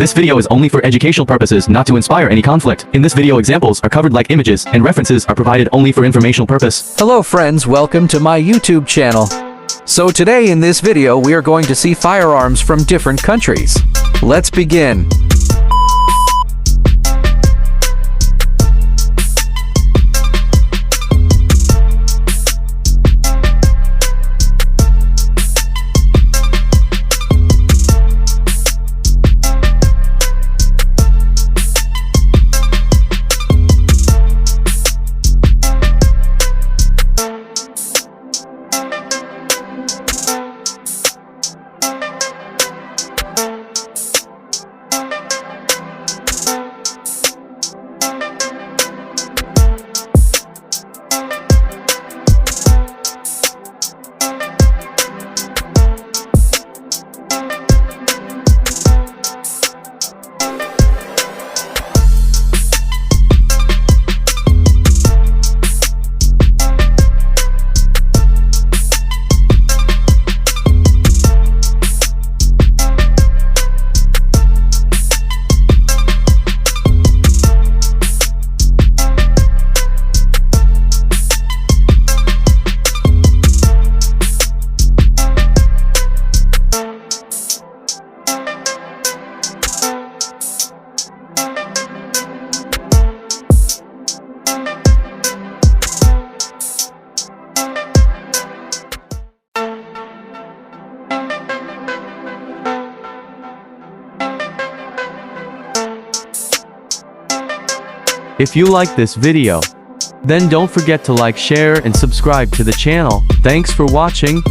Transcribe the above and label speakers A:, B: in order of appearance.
A: This video is only for educational purposes, not to inspire any conflict. In this video, examples are covered like images, and references are provided only for informational purpose.
B: Hello friends, welcome to my YouTube channel. So today in this video we are going to see firearms from different countries. Let's begin.
C: If you like this video, then don't forget to like, share and subscribe to the channel. Thanks for watching.